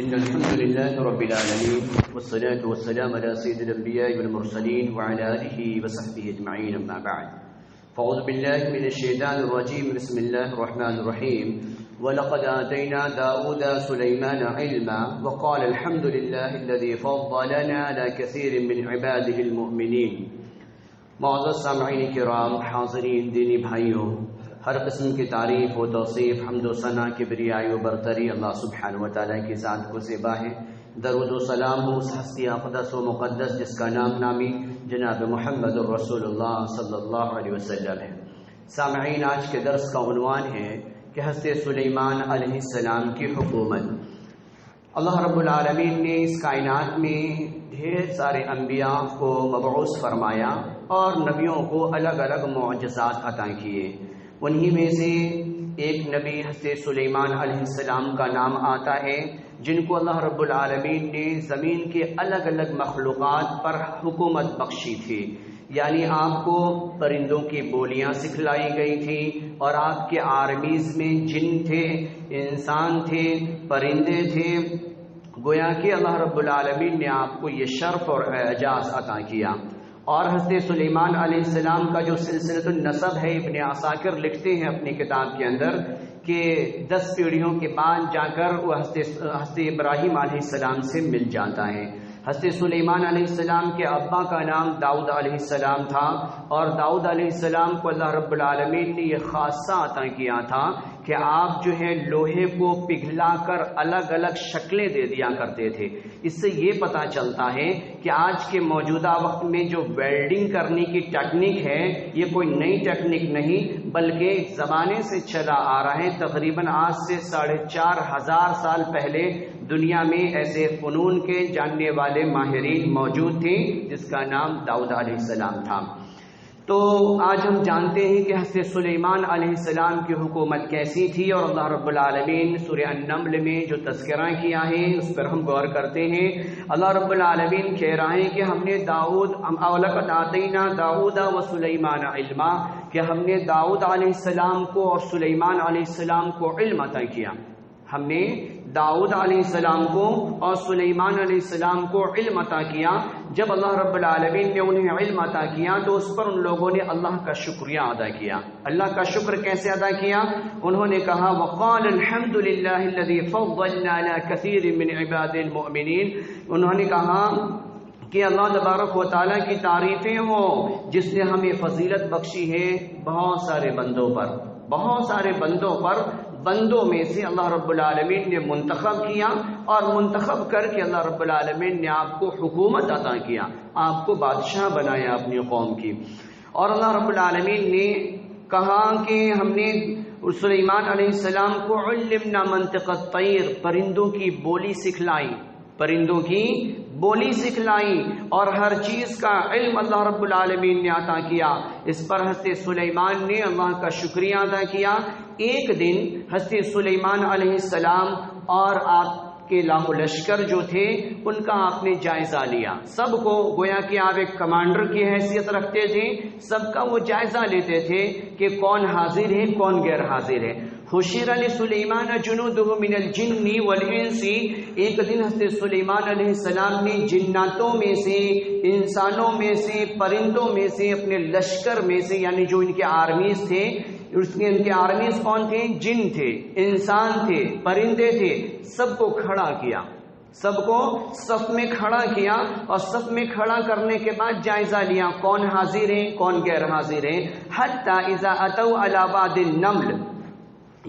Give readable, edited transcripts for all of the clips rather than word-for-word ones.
إن الحمد لله رب العالمين والصلاة والسلام على سيد الأنبياء والمرسلين وعلى آله وصحبه أجمعين أما بعد فأعوذ بالله من الشيطان الرجيم بسم الله الرحمن الرحيم ولقد آتينا داود سليمان علما وقال الحمد لله الذي فضلنا على كثير من عباده المؤمنين. معزز سامعین کرام، حاضرین دینی بھائیوں، ہر قسم کی تعریف و توصیف، حمد و ثنا، کبریائی و برتری اللہ سبحانہ و تعالیٰ کی ذات کو زیبا ہے. درود و سلام ہو اس ہستی اقدس و مقدس جس کا نام نامی جناب محمد الرسول اللہ صلی اللہ علیہ وسلم ہے. سامعین، آج کے درس کا عنوان ہے کہ حضرت سلیمان علیہ السلام کی حکومت. اللہ رب العالمین نے اس کائنات میں ڈھیر سارے انبیاء کو مبعوث فرمایا اور نبیوں کو الگ الگ معجزات عطا کیے. انہی میں سے ایک نبی حضرت سلیمان علیہ السلام کا نام آتا ہے، جن کو اللہ رب العالمین نے زمین کے الگ الگ مخلوقات پر حکومت بخشی تھی. یعنی آپ کو پرندوں کی بولیاں سکھلائی گئی تھیں اور آپ کے آرمیز میں جن تھے، انسان تھے، پرندے تھے. گویا کہ اللہ رب العالمین نے آپ کو یہ شرف اور اعجاز عطا کیا. اور حضرت سلیمان علیہ السلام کا جو سلسلۃ النسب ہے، ابن عساکر لکھتے ہیں اپنی کتاب کے اندر کہ 10 پیڑھیوں کے بعد جا کر وہ حضرت ابراہیم علیہ السلام سے مل جاتا ہے. حضرت سلیمان علیہ السلام کے ابا کا نام داؤد علیہ السلام تھا، اور داؤد علیہ السلام کو اللہ رب العالمین نے یہ خاصہ عطا کیا تھا کہ آپ جو ہے لوہے کو پگھلا کر الگ الگ شکلیں دے دیا کرتے تھے. اس سے یہ پتہ چلتا ہے کہ آج کے موجودہ وقت میں جو ویلڈنگ کرنے کی ٹیکنیک ہے، یہ کوئی نئی ٹیکنیک نہیں بلکہ زمانے سے چلا آ رہا ہے. تقریباً آج سے 4500 سال پہلے دنیا میں ایسے فنون کے جاننے والے ماہرین موجود تھے جس کا نام داؤد علیہ السلام تھا. تو آج ہم جانتے ہیں کہ حضرت سلیمان علیہ السلام کی حکومت کیسی تھی، اور اللہ رب العالمین سورہ النمل میں جو تذکرہ کیا ہے اس پر ہم غور کرتے ہیں. اللہ رب العالمین کہہ رہے ہیں کہ ہم نے وَلَقَدْ آتَيْنَا دَاوُودَ وَسُلَيْمَانَ عِلْمًا، کہ ہم نے داؤد علیہ السلام کو اور سلیمان علیہ السلام کو علم عطا کیا. ہم نے داؤد علیہ السلام کو اور سلیمان علیہ السلام کو علم عطا کیا. جب اللہ رب العالمین نے انہیں علم عطا کیا تو اس پر ان لوگوں نے اللہ کا شکریہ ادا کیا. اللہ کا شکر کیسے ادا کیا؟ انہوں نے کہا وَقَالَ الْحَمْدُ لِلَّهِ الَّذِي فَضَّلْنَا عَلَى كَثِيرٍ مِّنْ عِبَادِ الْمُؤْمِنِينَ. انہوں نے کہا کہ اللہ تبارک و تعالیٰ کی تعریفیں ہوں جس نے ہمیں فضیلت بخشی ہے بہت سارے بندوں پر. بہت سارے بندوں میں سے اللہ رب العالمین نے منتخب کیا، اور منتخب کر کے اللہ رب العالمین نے آپ کو حکومت عطا کیا، آپ کو بادشاہ بنایا اپنی قوم کی. اور اللہ رب العالمین نے کہا کہ ہم نے سلیمان علیہ السلام کو علمنا منطق الطیر، پرندوں کی بولی سکھلائی، اور ہر چیز کا علم اللہ رب العالمین نے عطا کیا. اس پر حضرت سلیمان نے اللہ کا شکریہ ادا کیا. ایک دن حضرت سلیمان علیہ السلام اور آپ کے لاکھ لشکر جو تھے ان کا آپ نے جائزہ لیا. سب کو گویا کہ آپ ایک کمانڈر کی حیثیت رکھتے تھے، سب کا وہ جائزہ لیتے تھے کہ کون حاضر ہے کون غیر حاضر ہے. حشر لسلیمان جنودہ من الجن والانس. ایک دن حضرت سلیمان علیہ السلام نے جناتوں میں سے، انسانوں میں سے، پرندوں میں سے، اپنے لشکر میں سے، یعنی جو ان کے آرمیز تھے، ان کے آرمیز کون تھے؟ جن تھے، انسان تھے، پرندے تھے، سب کو کھڑا کیا، سب کو صف میں کھڑا کیا، اور صف میں کھڑا کرنے کے بعد جائزہ لیا کون حاضر ہیں کون غیر حاضر ہیں. حتی اذا اتوا علی واد النمل،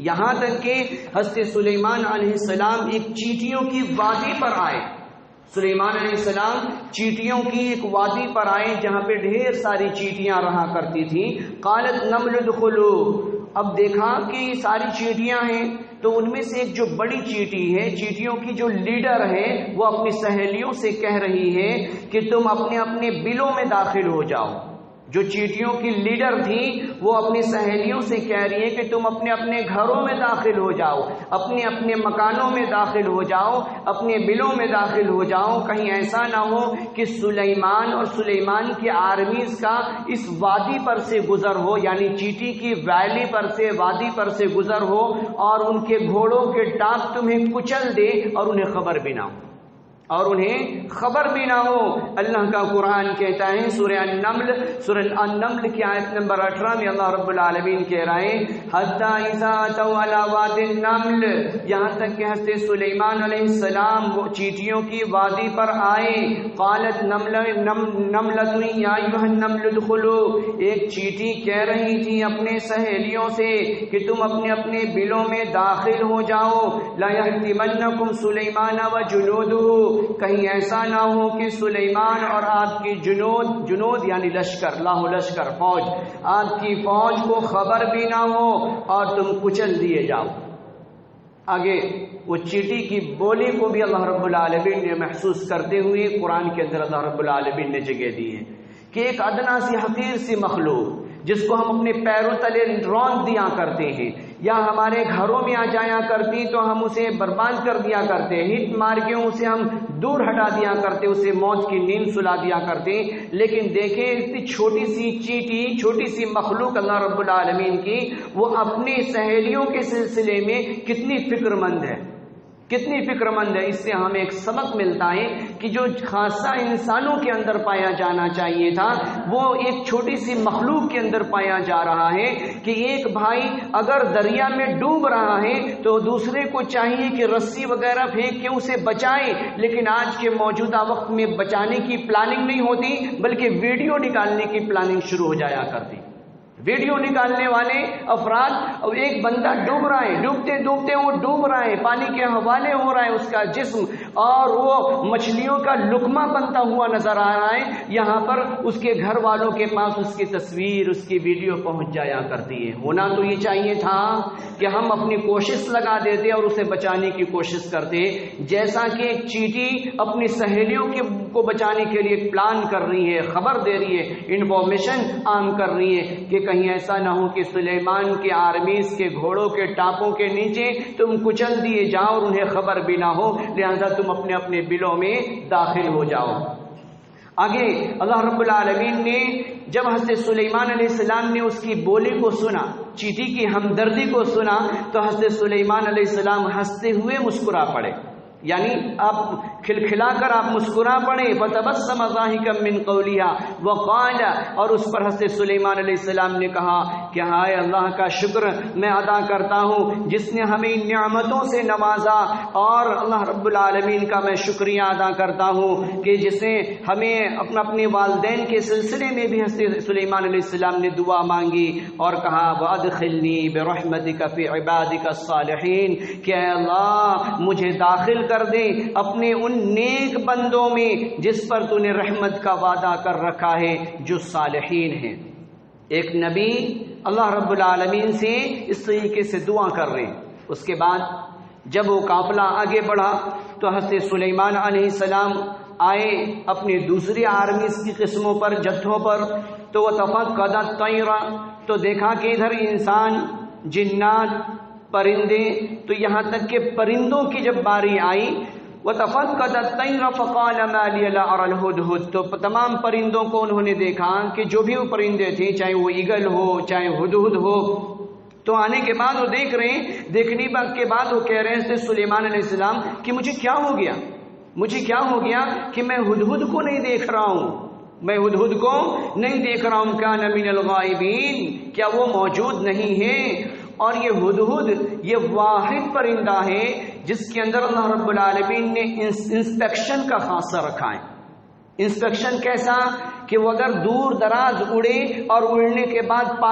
یہاں تک کہ حضرت سلیمان علیہ السلام ایک چیٹیوں کی وادی پر آئے. سلیمان علیہ السلام چیٹیوں کی ایک وادی پر آئے جہاں پہ ڈھیر ساری چیٹیاں رہا کرتی تھیں. قالت نمل ادخلوا، اب دیکھا کہ ساری چیٹیاں ہیں تو ان میں سے ایک جو بڑی چیٹی ہے، چیٹیوں کی جو لیڈر ہے، وہ اپنی سہیلیوں سے کہہ رہی ہے کہ تم اپنے اپنے بلوں میں داخل ہو جاؤ. جو چیٹیوں کی لیڈر تھی وہ اپنی سہیلیوں سے کہہ رہی ہے کہ تم اپنے اپنے گھروں میں داخل ہو جاؤ، اپنے اپنے مکانوں میں داخل ہو جاؤ، اپنے بلوں میں داخل ہو جاؤ، کہیں ایسا نہ ہو کہ سلیمان اور سلیمان کی آرمیز کا اس وادی پر سے گزر ہو، یعنی چیٹی کی ویلی پر سے، وادی پر سے گزر ہو اور ان کے گھوڑوں کے ٹانپ تمہیں کچل دے اور انہیں خبر بھی نہ ہو، اور انہیں خبر بھی نہ ہو۔ اللہ کا قرآن کہتا ہے سورہ النمل کی آیت نمبر 18 میں اللہ رب العالمین کہہ رہے ہیں حتی اذا اتوا علی وادی النمل، یہاں تک کہ حضرت سلیمان علیہ السلام وہ چیٹیوں کی وادی پر آئے، قالت نملۃ یا ایھا النمل ادخلوا، ایک چیٹی کہہ رہی تھی اپنے سہیلیوں سے کہ تم اپنے اپنے بلوں میں داخل ہو جاؤ، لا یحطمنکم سلیمان وجنودہ، کہیں ایسا نہ ہو کہ سلیمان اور آپ کی جنود یعنی لشکر، لاہ لشکر فوج، آپ کی فوج کو خبر بھی نہ ہو اور تم کچل دیے جاؤ۔ آگے وہ چیٹی کی بولی کو بھی اللہ رب العالمین نے محسوس کرتے ہوئے قرآن کے اندر اللہ رب العالمین نے جگہ دی ہے کہ ایک ادنا سی حقیر سی مخلوق جس کو ہم اپنے پیروں تلے رون دیا کرتے ہیں یا ہمارے گھروں میں آ جایا کرتی تو ہم اسے برباد کر دیا کرتے، ہٹ مار کے اسے ہم دور ہٹا دیا کرتے، اسے موت کی نیند سلا دیا کرتے، لیکن دیکھیں اتنی چھوٹی سی چیٹی، چھوٹی سی مخلوق اللہ رب العالمین کی، وہ اپنی سہیلیوں کے سلسلے میں کتنی فکر مند ہے، کتنی فکر مند ہے۔ اس سے ہمیں ایک سبق ملتا ہے کہ جو خاصہ انسانوں کے اندر پایا جانا چاہیے تھا وہ ایک چھوٹی سی مخلوق کے اندر پایا جا رہا ہے کہ ایک بھائی اگر دریا میں ڈوب رہا ہے تو دوسرے کو چاہیے کہ رسی وغیرہ پھینک کے اسے بچائے، لیکن آج کے موجودہ وقت میں بچانے کی پلاننگ نہیں ہوتی بلکہ ویڈیو نکالنے کی پلاننگ شروع ہو جایا کرتی۔ ویڈیو نکالنے والے افراد، ایک بندہ ڈوب رہا ہے، ڈوبتے ڈوبتے وہ ڈوب رہا ہے، پانی کے حوالے ہو رہا ہے اس کا جسم اور وہ مچھلیوں کا لقمہ بنتا ہوا نظر آ رہا ہے، یہاں پر اس کے گھر والوں کے پاس اس کی تصویر، اس کی ویڈیو پہنچ جایا کرتی ہے۔ ہونا تو یہ چاہیے تھا کہ ہم اپنی کوشش لگا دیتے اور اسے بچانے کی کوشش کرتے، جیسا کہ ایک چیٹی اپنی سہیلیوں کو بچانے کے لیے پلان کر رہی ہے، خبر دے رہی ہے، انفارمیشن عام کر رہی ہے کہ کہیں ایسا نہ ہو کہ سلیمان کے آرمیز کے گھوڑوں کے ٹاپوں کے نیچے تم کچل دیے جاؤ اور انہیں خبر بھی نہ ہو، لہذا تم اپنے اپنے بلوں میں داخل ہو جاؤ۔ آگے اللہ رب العالمین نے جب حضرت سلیمان علیہ السلام نے اس کی بولی کو سنا، چیٹی کی ہمدردی کو سنا، تو حضرت سلیمان علیہ السلام ہنستے ہوئے مسکرا پڑے، یعنی آپ کھلکھلا کر آپ مسکرا پڑے، فتبسم ضاحکا من قولها وقال، اور اس پر حضرت سلیمان علیہ السلام نے کہا کہ ہائے اللہ کا شکر میں ادا کرتا ہوں جس نے ہمیں نعمتوں سے نوازا، اور اللہ رب العالمین کا میں شکریہ ادا کرتا ہوں کہ جس نے ہمیں اپنے والدین کے سلسلے میں بھی حضرت سلیمان علیہ السلام نے دعا مانگی اور کہا وادخلنی برحمتک فی عبادک الصالحین، کہ اے اللہ مجھے داخل کر دے اپنے ان نیک بندوں میں جس پر تو نے رحمت کا وعدہ کر رکھا ہے جو صالحین ہیں۔ ایک نبی اللہ رب العالمین سے اس طریقے سے دعا کر رہے ہیں۔ اس کے بعد جب وہ قافلہ آگے بڑھا تو حضرت سلیمان علیہ السلام آئے اپنی دوسری آرمیز کی قسموں پر، جتھوں پر، تو وہ تفقد الطیر، تو دیکھا کہ ادھر انسان، جنات، پرندے، تو یہاں تک کہ پرندوں کی جب باری آئی وَتَفَقَّدَ الطَّيْرَ فَقَالَ مَا لِيَ لَا أَرَى الْهُدْهُدَ، تو تمام پرندوں کو انہوں نے دیکھا کہ جو بھی وہ پرندے تھے، چاہے وہ ایگل ہو چاہے ہدہد ہو، تو آنے کے بعد وہ دیکھ رہے ہیں، دیکھنے کے بعد وہ کہہ رہے ہیں سلیمان علیہ السلام کہ مجھے کیا ہو گیا، مجھے کیا ہو گیا کہ میں ہدہد کو نہیں دیکھ رہا ہوں، میں ہدہد کو نہیں دیکھ رہا ہوں، کان من الغائبین، کیا وہ موجود نہیں ہے؟ اور یہ ہدہد یہ واحد پرندہ ہے جس کے اندر اللہ رب العالمین نے انسپیکشن کا خاصہ رکھا ہے۔ انسپیکشن کیسا کہ وہ اگر دور دراز اڑے اور اڑنے کے بعد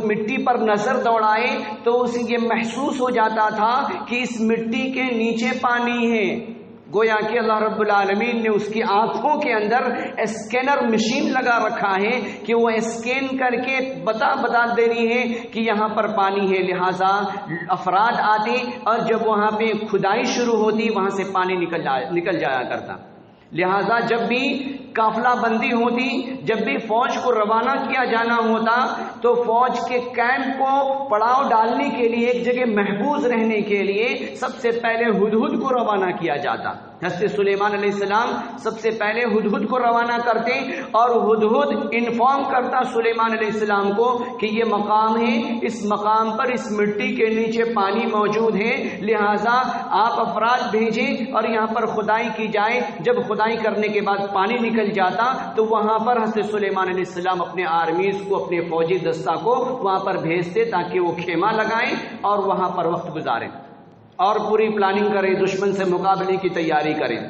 مٹی پر نظر دوڑائے تو اسے یہ محسوس ہو جاتا تھا کہ اس مٹی کے نیچے پانی ہے، گویا کہ اللہ رب العالمین نے اس کی آنکھوں کے اندر اسکینر مشین لگا رکھا ہے کہ وہ اسکین کر کے بتا دے رہی ہے کہ یہاں پر پانی ہے، لہٰذا افراد آتے اور جب وہاں پہ کھدائی شروع ہوتی وہاں سے پانی نکل جایا کرتا، لہٰذا جب بھی قافلہ بندی ہوتی، جب بھی فوج کو روانہ کیا جانا ہوتا تو فوج کے کیمپ کو پڑاؤ ڈالنے کے لیے، ایک جگہ محفوظ رہنے کے لیے سب سے پہلے ہدہد کو روانہ کیا جاتا۔ حضرت سلیمان علیہ السلام سب سے پہلے ہدہد کو روانہ کرتے اور ہدہد انفارم کرتا سلیمان علیہ السلام کو کہ یہ مقام ہے، اس مقام پر اس مٹی کے نیچے پانی موجود ہے، لہٰذا آپ افراد بھیجیں اور یہاں پر کھدائی کی جائے۔ جب کھدائی کرنے کے بعد پانی نکل جاتا تو وہاں پر حضرت سلیمان علیہ السلام اپنے آرمیز کو، اپنے فوجی دستہ کو وہاں پر بھیجتے تاکہ وہ خیمہ لگائیں اور وہاں پر وقت گزاریں اور پوری پلاننگ کریں، دشمن سے مقابلے کی تیاری کریں۔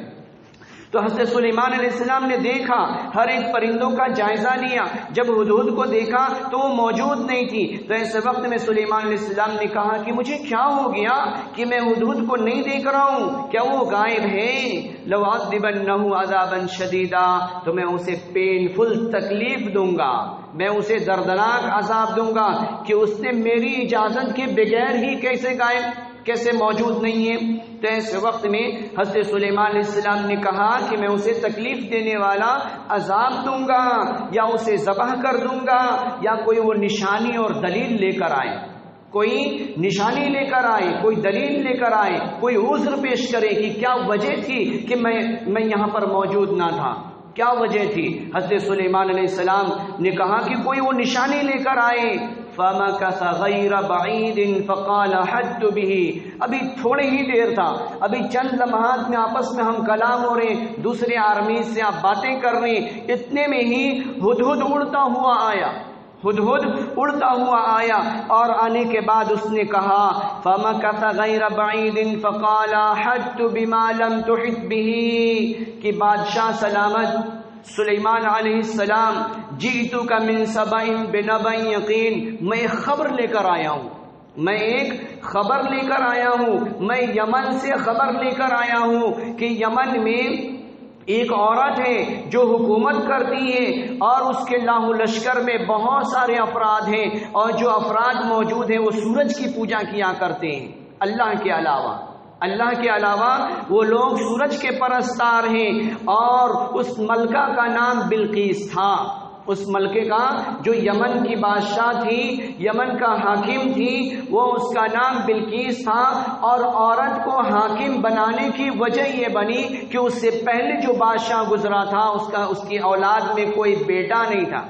تو حضرت سلیمان علیہ السلام نے دیکھا، ہر ایک پرندوں کا جائزہ لیا، جب ہدہد کو دیکھا تو وہ موجود نہیں تھی۔ تو ایسے وقت میں سلیمان علیہ السلام نے کہا کہ مجھے کیا ہو گیا کہ میں ہدہد کو نہیں دیکھ رہا ہوں، کیا وہ غائب ہے؟ لَوَعَذِّبَنَّهُ عَذَابًا شَدِيدًا، تو میں اسے پینفل تکلیف دوں گا، میں اسے دردناک عذاب دوں گا کہ اس نے میری اجازت کے بغیر ہی کیسے موجود نہیں ہے۔ تو ایسے وقت میں حضرت سلیمان علیہ السلام نے کہا کہ میں اسے تکلیف دینے والا عذاب دوں گا یا اسے ذبح کر دوں گا، یا کوئی وہ نشانی اور دلیل لے کر آئے، کوئی نشانی لے کر آئے، کوئی دلیل لے کر آئے، کوئی عذر پیش کرے کہ کیا وجہ تھی کہ میں یہاں پر موجود نہ تھا، کیا وجہ تھی۔ حضرت سلیمان علیہ السلام نے کہا کہ کوئی وہ نشانی لے کر آئے۔ فَمَكَثَ غَيْرَ بَعِيدٍ فَقَالَ حَدُّ بِهِ، ابھی تھوڑی ہی دیر تھا، ابھی چند لمحات میں آپس میں ہم کلام ہو رہے، دوسرے آرمی سے آپ باتیں کر رہے، اتنے میں ہی ہدہد اڑتا ہوا آیا، ہدہد اڑتا ہوا آیا، اور آنے کے بعد اس نے کہا فَمَكَثَ غَيْرَ بَعِيدٍ فَقَالَ حَدُّ بِمَا لَمْ تُحِطْ بِهِ، کہ بادشاہ سلامت سلیمان علیہ السلام، جئتک من سبع بنبأ یقین، میں ایک خبر لے کر آیا ہوں، میں ایک خبر لے کر آیا ہوں، میں یمن سے خبر لے کر آیا ہوں کہ یمن میں ایک عورت ہے جو حکومت کرتی ہے اور اس کے لاہو لشکر میں بہت سارے افراد ہیں، اور جو افراد موجود ہیں وہ سورج کی پوجا کیا کرتے ہیں اللہ کے علاوہ۔ اللہ کے علاوہ وہ لوگ سورج کے پرستار ہیں، اور اس ملکہ کا نام بلقیس تھا، اس ملکے کا جو یمن کی بادشاہ تھی، یمن کا حاکم تھی، وہ اس کا نام بلقیس تھا۔ اور عورت کو حاکم بنانے کی وجہ یہ بنی کہ اس سے پہلے جو بادشاہ گزرا تھا اس کی اولاد میں کوئی بیٹا نہیں تھا،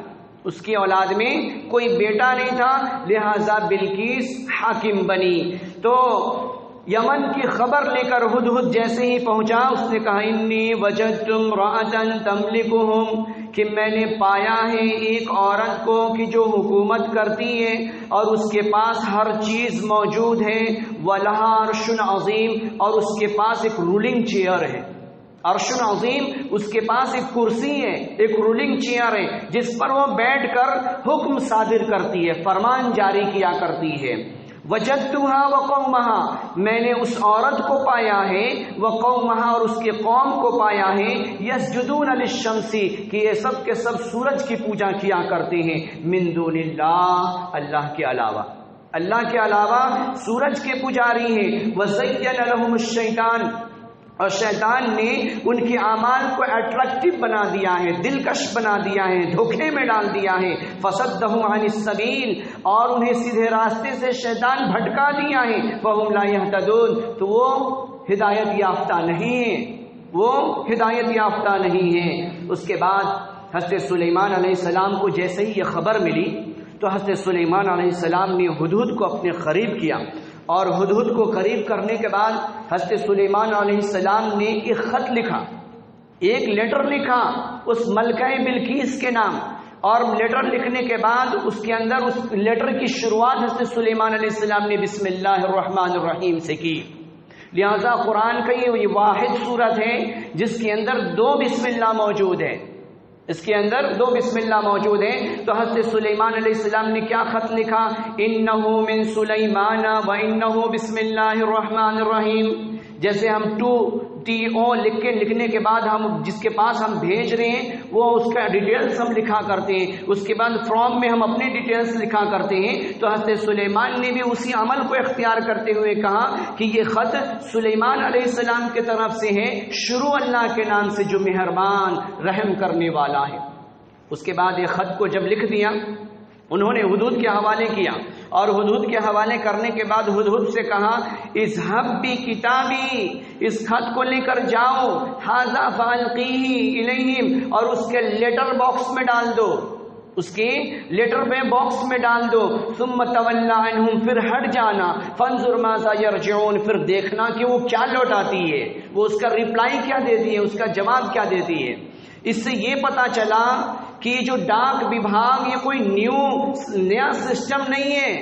اس کی اولاد میں کوئی بیٹا نہیں تھا، لہذا بلقیس حاکم بنی۔ تو یمن کی خبر لے کر ہدہد جیسے ہی پہنچا، اس نے کہا انی وجدت امرأة تملکہم، کہ میں نے پایا ہے ایک عورت کو کہ جو حکومت کرتی ہے اور اس کے پاس ہر چیز موجود ہے، وَلَهَا عَرْشٌ عَظِيمٌ، اور اس کے پاس ایک رولنگ چیئر ہے، عرش عظیم، اس کے پاس ایک کرسی ہے، ایک رولنگ چیئر ہے جس پر وہ بیٹھ کر حکم صادر کرتی ہے، فرمان جاری کیا کرتی ہے۔ وجدتها وقومها، میں نے اس عورت کو پایا ہے، وقومها، اور اس کے قوم کو پایا ہے، یسجدون للشمس، کہ یہ سب کے سب سورج کی پوجا کیا کرتے ہیں، من دون اللہ، اللہ کے علاوہ، اللہ کے علاوہ سورج کے پجاری ہیں۔ وزین لهم الشیطان، اور شیطان نے ان کے اعمال کو اٹریکٹیو بنا دیا ہے، دلکش بنا دیا ہے، دھوکے میں ڈال دیا ہے۔ فصدهم عن السبیل، اور انہیں سیدھے راستے سے شیطان بھٹکا دیا ہے۔ فهم لا يهتدون، تو وہ ہدایت یافتہ نہیں ہیں، وہ ہدایت یافتہ نہیں ہیں۔ اس کے بعد حضرت سلیمان علیہ السلام کو جیسے ہی یہ خبر ملی تو حضرت سلیمان علیہ السلام نے ہدہد کو اپنے قریب کیا، اور ہدہد کو قریب کرنے کے بعد حضرت سلیمان علیہ السلام نے ایک خط لکھا، ایک لیٹر لکھا اس ملکہ بلقیس کے نام، اور لیٹر لکھنے کے بعد اس کے اندر اس لیٹر کی شروعات حضرت سلیمان علیہ السلام نے بسم اللہ الرحمن الرحیم سے کی۔ لہذا قرآن کا یہ واحد سورت ہے جس کے اندر 2 بسم اللہ موجود ہے، اس کے اندر 2 بسم اللہ موجود ہیں۔ تو حضرت سلیمان علیہ السلام نے کیا خط لکھا؟ انہو من سلیمان و انہو بسم اللہ الرحمن الرحیم۔ جیسے ہم 2 TO لکھنے کے بعد ہم جس کے پاس ہم بھیج رہے ہیں وہ اس کا ڈیٹیلز ہم لکھا کرتے ہیں، اس کے بعد فرام میں ہم اپنے ڈیٹیلز لکھا کرتے ہیں۔ تو حضرت سلیمان نے بھی اسی عمل کو اختیار کرتے ہوئے کہا کہ یہ خط سلیمان علیہ السلام کی طرف سے ہے، شروع اللہ کے نام سے جو مہربان رحم کرنے والا ہے۔ اس کے بعد یہ خط کو جب لکھ دیا انہوں نے ہدہد کے حوالے کیا، اور ہدہد کے حوالے کرنے کے بعد ہدہد سے کہا اذهب بکتابی، اس خط کو لے کر جاؤ، ھذا فالقیہ الیہم، اور اس کے لیٹر باکس میں ڈال دو، اس کے لیٹر میں باکس میں ڈال دو، ثم تولی عنہم، پھر ہٹ جانا، فانظر ماذا یرجعون، پھر دیکھنا کہ وہ کیا لوٹاتی ہے، وہ اس کا ریپلائی کیا دیتی ہے، اس کا جواب کیا دیتی ہے۔ اس سے یہ پتا چلا کہ یہ جو ڈاک وبھاگ یہ کوئی نیا سسٹم نہیں ہے،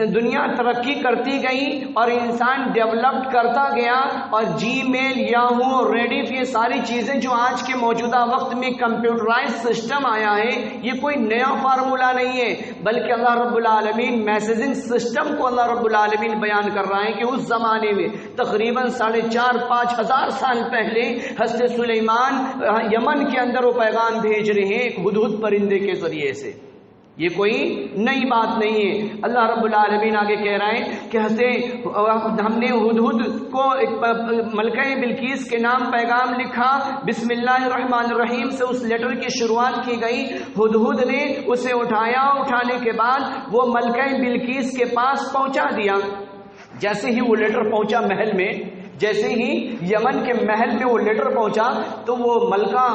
دنیا ترقی کرتی گئی اور انسان ڈیولپڈ کرتا گیا، اور جی میل، یاہو، ریڈیف، یہ ساری چیزیں جو آج کے موجودہ وقت میں کمپیوٹرائز سسٹم آیا ہے، یہ کوئی نیا فارمولا نہیں ہے، بلکہ اللہ رب العالمین میسیجنگ سسٹم کو اللہ رب العالمین بیان کر رہا ہے کہ اس زمانے میں تقریباً 4,500-5,000 سال پہلے حضرت سلیمان یمن کے اندر وہ پیغام بھیج رہے ہیں ایک ہدہد پرندے کے ذریعے سے، یہ کوئی نئی بات نہیں ہے۔ اللہ رب العالمین آگے کہہ رہے ہیں کہ ہم نے ہدہد کو ملکہ بلقیس کے نام پیغام لکھا، بسم اللہ الرحمن الرحیم سے اس لیٹر کی شروعات کی گئی، ہدہد نے اسے اٹھایا، اٹھانے کے بعد وہ ملکہ بلقیس کے پاس پہنچا دیا۔ جیسے ہی وہ لیٹر پہنچا محل میں، جیسے ہی یمن کے محل میں وہ لیٹر پہنچا تو وہ ملکہ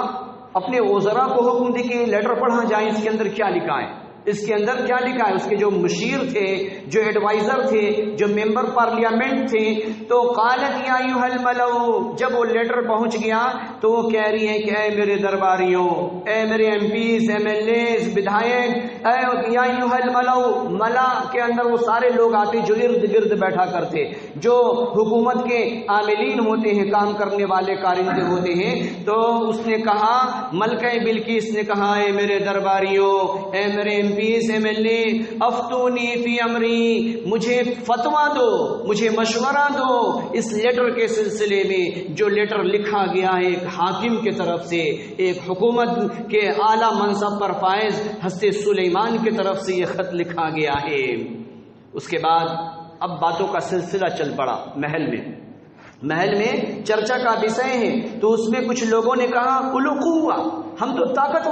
اپنے وزراء کو حکم دی کہ یہ لیٹر پڑھا جائے، اس کے اندر کیا لکھا ہے، اس کے اندر کیا لکھا ہے۔ اس کے جو مشیر تھے، جو ایڈوائزر تھے، جو ممبر پارلیمنٹ تھے، تو قالت یا ایھا الملؤ، جب وہ لیٹر پہنچ گیا تو وہ کہہ رہی ہے کہ اے میرے درباریوں، اے میرے MPs، MLAs، بدھائک، اے یا ایھا الملؤ، ملا کے اندر وہ سارے لوگ آتے جو ارد گرد بیٹھا کرتے، جو حکومت کے عاملین ہوتے ہیں، کام کرنے والے کارندے ہوتے ہیں۔ تو اس نے کہا، ملکہ بلقیس نے کہا، اے میرے درباریوں، اے میرے MLA، افتونی فی امری، مجھے فتویٰ دو، مجھے مشورہ دو اس لیٹر کے سلسلے میں، جو لیٹر لکھا گیا ہے ایک حاکم کی طرف سے، ایک حکومت کے اعلیٰ منصب پر فائز حضرت سلیمان کی طرف سے یہ خط لکھا گیا ہے۔ اس کے بعد اب باتوں کا سلسلہ چل پڑا محل میں چرچا کا وشے ہے، تو اس میں کچھ لوگوں نے کہا اولو قوہ، ہم تو طاقت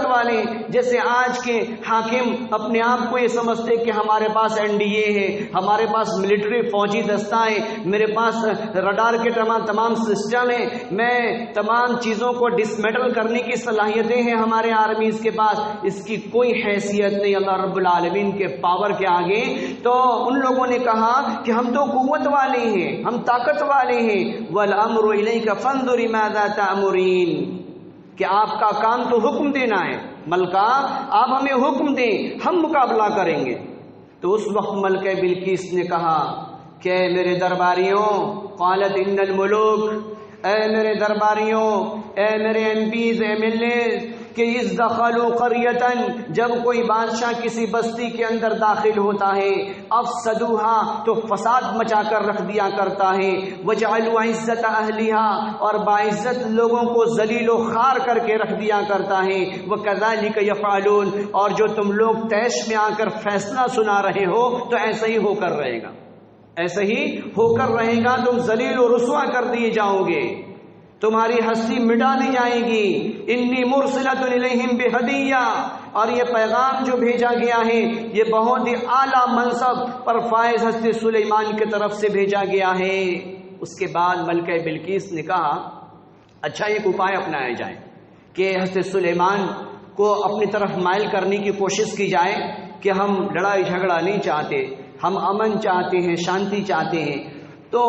والے، جیسے آج کے حاکم اپنے آپ کو یہ سمجھتے کہ ہمارے پاس NDA ہے، ہمارے پاس ملٹری فوجی دستہ ہے، میرے پاس رڈار کے تمام سسٹم ہے، میں تمام چیزوں کو ڈسمیٹل کرنے کی صلاحیتیں ہیں ہمارے آرمیز کے پاس، اس کی کوئی حیثیت نہیں اللہ رب العالمین کے پاور کے آگے۔ تو ان لوگوں نے کہا کہ ہم تو قوت والے ہیں، ہم طاقت والے ہیں، والامر الیک فانظر ماذا تأمرین، کہ آپ کا کام تو حکم دینا ہے، ملکہ آپ ہمیں حکم دیں، ہم مقابلہ کریں گے۔ تو اس وقت ملکہ بلقیس نے کہا کہ اے میرے درباریوں، قالت ان الملوک، اے میرے درباریوں، اے میرے MPs، MLAs، کہ اس دخلوا قریتا، جب کوئی بادشاہ کسی بستی کے اندر داخل ہوتا ہے، افسدوها، تو فساد مچا کر رکھ دیا کرتا ہے، وجعلوا عزت اہلها، اور باعزت لوگوں کو ذلیل و خوار کر کے رکھ دیا کرتا ہے، وکذالک یفعلون، اور جو تم لوگ طیش میں آ کر فیصلہ سنا رہے ہو تو ایسا ہی ہو کر رہے گا، ایسا ہی ہو کر رہے گا، تم ذلیل و رسوا کر دیے جاؤ گے، تمہاری ہستی مٹا دی جائے گی۔ انی مرسلۃ الیہم بہدیہ، اور یہ پیغام جو بھیجا گیا ہے یہ بہت ہی اعلیٰ منصب پر فائز حضرت سلیمان کی طرف سے بھیجا گیا ہے۔ اس کے بعد ملکہ بلقیس نے کہا اچھا ایک اپائے اپنایا جائے کہ حضرت سلیمان کو اپنی طرف مائل کرنے کی کوشش کی جائے کہ ہم لڑائی جھگڑا نہیں چاہتے، ہم امن چاہتے ہیں، شانتی چاہتے ہیں۔ تو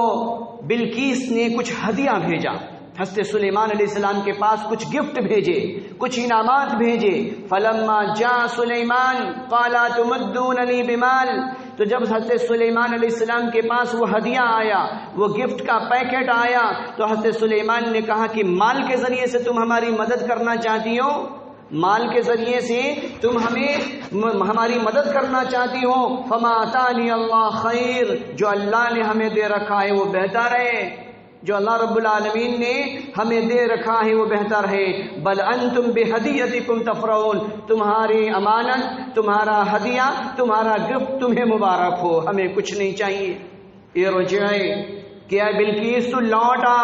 بلقیس نے کچھ ہدیہ بھیجا، حضرت سلیمان علیہ السلام کے پاس کچھ گفٹ بھیجے، کچھ انعامات بھیجے۔ فلما جاء سلیمان قال تمدوننی بمال، تو جب حضرت سلیمان علیہ السلام کے پاس وہ ہدیہ آیا، وہ گفٹ کا پیکٹ آیا، تو حضرت سلیمان نے کہا کہ مال کے ذریعے سے تم ہماری مدد کرنا چاہتی ہو؟ مال کے ذریعے سے تم ہماری مدد کرنا چاہتی ہو، فما آتانی اللہ خیر، جو اللہ نے ہمیں دے رکھا ہے وہ بہتر ہے، جو اللہ رب العالمین نے ہمیں دے رکھا ہے وہ بہتر ہے، بل انتم بہدیتکم تفرحون، تمہاری امانت، تمہارا ہدیہ، تمہارا گفٹ تمہیں مبارک ہو، ہمیں کچھ نہیں چاہیے۔ ارجعی، کیا بلقیس تو لوٹ آ،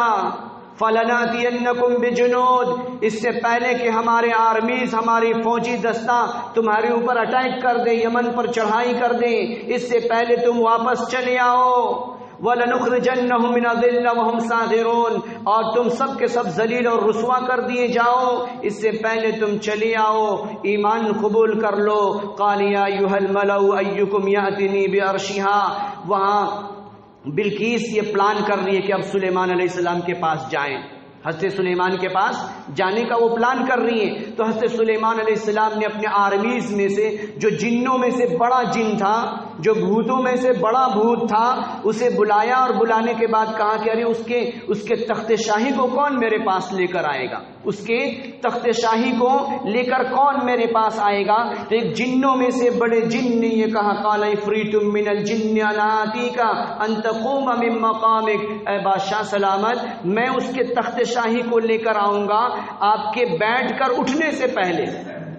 فَلَنَأْتِيَنَّكُمْ بِجُنُودٍ، اس سے پہلے کہ ہمارے آرمیز، ہماری فوجی دستہ تمہارے اوپر اٹیک کر دے، یمن پر چڑھائی کر دیں، اس سے پہلے تم واپس چلے آؤ، وَلَنُخْرِجَنَّهُمْ مِنَ الذِّلِّ وَهُمْ صَاغِرُونَ، اور تم سب کے سب ذلیل اور رسوا کر دیے جاؤ، اس سے پہلے تم چلے آؤ، ایمان قبول کر لو۔ قَالَ يَا أَيُّهَا الْمَلَأُ أَيُّكُمْ يَأْتِنِي بِعَرْشِهَا، وہاں بلقیس یہ پلان کر رہی ہے کہ اب سلیمان علیہ السلام کے پاس جائیں، حضرت سلیمان کے پاس جانے کا وہ پلان کر رہی ہیں۔ تو حضرت سلیمان علیہ السلام نے اپنے آرمیز میں سے جو جنوں میں سے بڑا جن تھا، جو بھوتوں میں سے بڑا بھوت تھا، اسے بلایا، اور بلانے کے بعد کہا کہ ارے اس کے تخت شاہی کو کون میرے پاس لے کر آئے گا، اس کے تخت شاہی کو لے کر کون میرے پاس آئے گا؟ تو ایک جنوں میں سے بڑے جن نے یہ کہا، قال عفریت من الجن انا آتیک ان تقوم من مقامک، اے بادشاہ سلامت، میں اس کے تخت شاہی کو لے کر آؤں گا، آپ کے بیٹھ کر اٹھنے سے پہلے،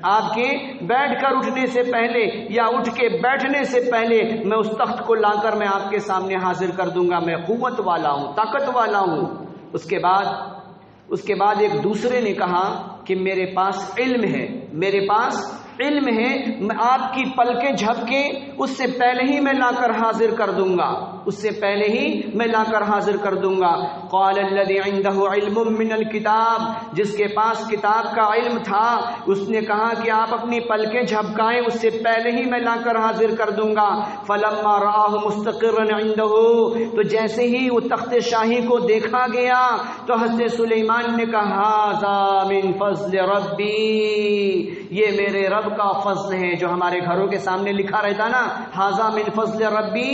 آپ کے بیٹھ کر اٹھنے سے پہلے یا اٹھ کے بیٹھنے سے پہلے میں اس تخت کو لا کر میں آپ کے سامنے حاضر کر دوں گا، میں قوت والا ہوں، طاقت والا ہوں۔ اس کے بعد ایک دوسرے نے کہا کہ میرے پاس علم ہے، میرے پاس علم ہے، میں آپ کی پلکیں جھپکے اس سے پہلے ہی میں لا کر حاضر کر دوں گا، اس سے پہلے ہی میں لا کر حاضر کر دوں گا۔ قال الذي عنده علم من الكتاب، جس کے پاس کتاب کا علم تھا، اس نے کہا کہ آپ اپنی پلکیں جھپکائیں، اس سے پہلے ہی میں لا کر حاضر کر دوں گا۔ فلما رآه مستقرا عنده، تو جیسے ہی وہ تخت شاہی کو دیکھا گیا تو حضرت سلیمان نے کہا، ھذا من فضل ربی، یہ میرے رب کا فضل ہے، جو ہمارے گھروں کے سامنے لکھا رہتا نا، ھذا من فضل ربی،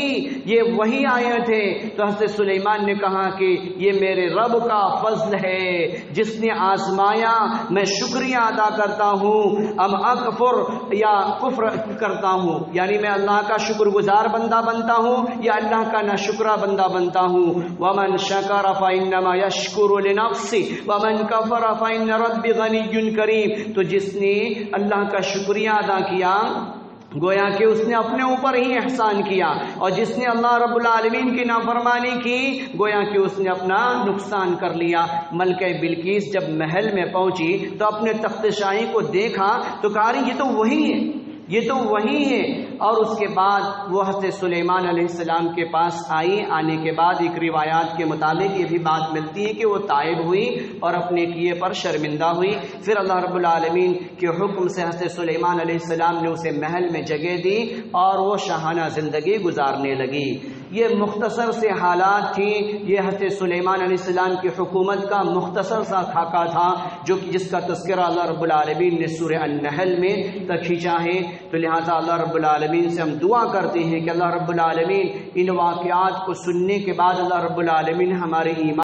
یہ وہی آیت ہے۔ تو حضرت سلیمان نے کہا کہ یہ میرے رب کا فضل ہے جس نے آزمایا، میں شکریہ ادا کرتا ہوں، ام اکفر، یا کفر کرتا ہوں، یعنی میں اللہ کا شکر گزار بندہ بنتا ہوں یا اللہ کا ناشکرہ بندہ بنتا ہوں۔ ومن شکر فانما یشکر لنفسہ ومن کفر فان ربی غنی کریم، تو جس نے اللہ کا شکریہ ادا کیا گویا کہ اس نے اپنے اوپر ہی احسان کیا، اور جس نے اللہ رب العالمین کی نافرمانی کی گویا کہ اس نے اپنا نقصان کر لیا۔ ملکہ بلقیس جب محل میں پہنچی تو اپنے تخت شاہی کو دیکھا تو کہا یہ تو وہی ہے، یہ تو وہی ہے، اور اس کے بعد وہ حضرت سلیمان علیہ السلام کے پاس آئی۔ آنے کے بعد ایک روایات کے مطابق یہ بھی بات ملتی ہے کہ وہ تائب ہوئی اور اپنے کیے پر شرمندہ ہوئی۔ پھر اللہ رب العالمین کے حکم سے حضرت سلیمان علیہ السلام نے اسے محل میں جگہ دی اور وہ شاہانہ زندگی گزارنے لگی۔ یہ مختصر سے حالات تھیں، یہ حضرت سلیمان علیہ السلام کی حکومت کا مختصر سا خاکہ تھا، جو کہ جس کا تذکرہ اللہ رب العالمین نے سورہ النحل میں کھینچا ہے۔ تو لہٰذا اللہ رب العالمین سے ہم دعا کرتے ہیں کہ اللہ رب العالمین ان واقعات کو سننے کے بعد اللہ رب العالمین ہمارے ایمان